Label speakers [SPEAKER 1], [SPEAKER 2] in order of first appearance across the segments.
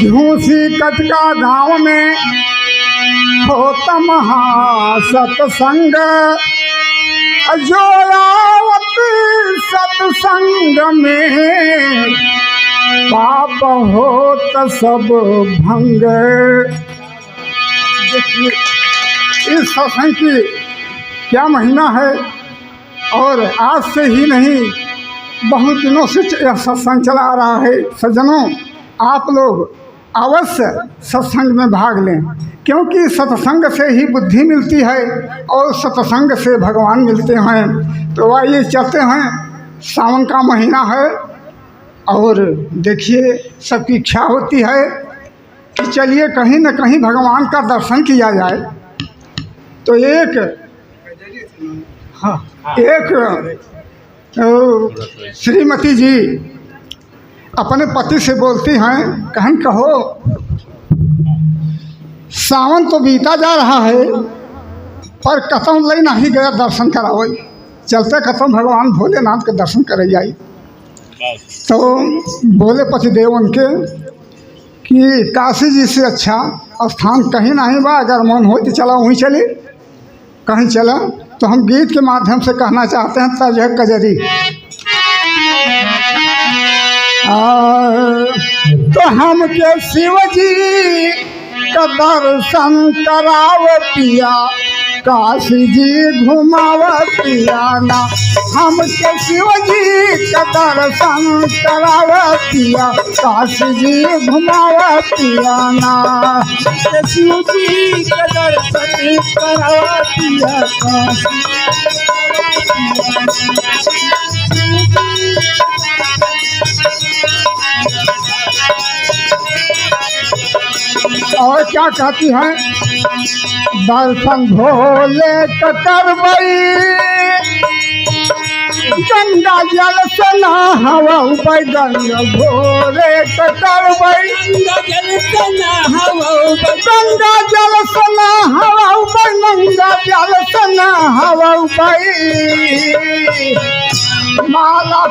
[SPEAKER 1] झूसी कटका गांव में होता महासत्संग, जो आवत सत्संग में पाप होत सब भंग। देखिए इस सत्संग की क्या महिमा है, और आज से ही नहीं बहुत दिनों से यह सत्संग चला आ रहा है। सज्जनों, आप लोग अवश्य सत्संग में भाग लें, क्योंकि सत्संग से ही बुद्धि मिलती है और सत्संग से भगवान मिलते हैं। तो आइए चलते हैं, सावन का महीना है और देखिए सबकी इच्छा होती है कि चलिए कहीं न कहीं भगवान का दर्शन किया जाए। तो एक श्रीमती जी अपने पति से बोलती हैं, कहन कहो सावन तो बीता जा रहा है पर कतम ले नहीं गया दर्शन करावे, चलते कतम भगवान भोलेनाथ के दर्शन करे जाए। तो बोले पतिदेव उनके कि काशी जी से अच्छा स्थान कहीं नहीं बा, अगर मन हो तो चला वहीं चले, कहीं चला। तो हम गीत के माध्यम से कहना चाहते हैं तज है कजरी। तो हमके शिव जी का दर्शन कराव पिया, काशी जी घुमाव पिया ना। हमके शिव जी का दर्शन कराव पिया, काशी जी घुमाव पिया ना। शिव जी का दर्शन कराव पिया, काशी। और क्या कहती हैं, दर्शन भोले करबई, गंगा जल से नहावा उबई, गंगा भोले करबई, गंगा जल से नहावा उबई, गंगा जल से नहावा उबई, गंगा जल से नहावा उबई। माला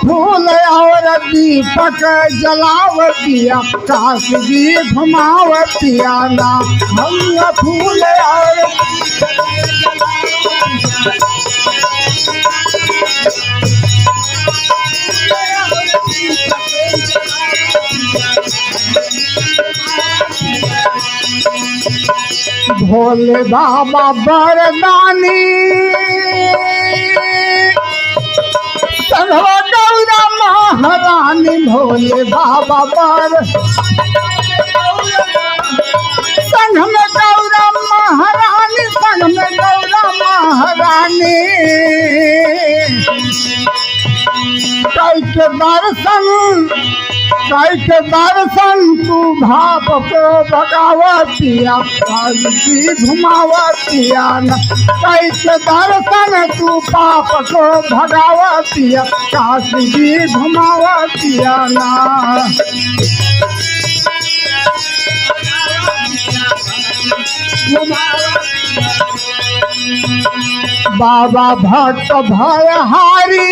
[SPEAKER 1] फूल और दीपक जलाव पिया, काशी जी घुमाव पिया ना। हम फूल और भोले बाबा बरदानी, संघ गौरा महारानी। भोले बाबा बर संघ में गौरा महारानी, संघ में गौरा महारानी। कई के दर्शन तू भाप को भगावतिया, काशी घुमावतिया न। कई के दर्शन तू पाप को भगावतिया, काशी जी घुमावतिया ना। बाबा भक्त भयहारी,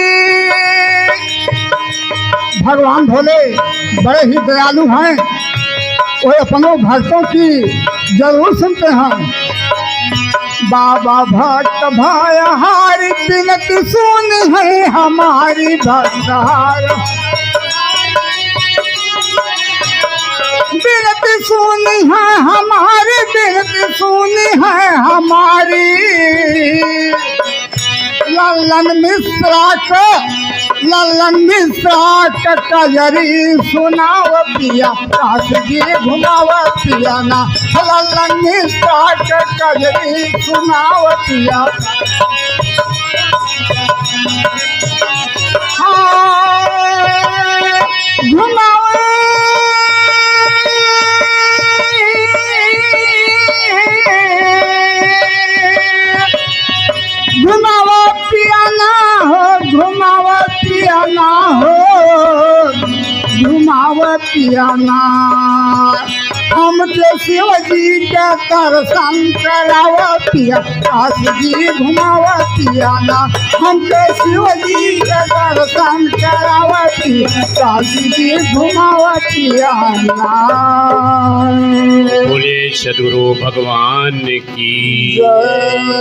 [SPEAKER 1] भगवान भोले बड़े ही दयालु हैं, वो अपनों भक्तों की जरूर सुनते हैं। बाबा भक्त भयहारी, बिनती सुन है हमारी भक्तहार, बिनती सुनी है हमारी, बिनती सुनी है हमारी। लल्लन मिश्रा का कजरी सुनाव पिया, काशी जी घुमाव पिया ना। लल्लन मिश्रा का कजरी सुनाव पिया, घुमाव पिया ना हो, घुमाव घुमाव पियाना हमके शिव जी के दर्शन कराव पिया काशी जी घुमाव पियाना हमके शिव जी के दर्शन कराव पिया काशी जी घुमाव पियाना।
[SPEAKER 2] बोले सद्गुरु भगवान की
[SPEAKER 1] जय।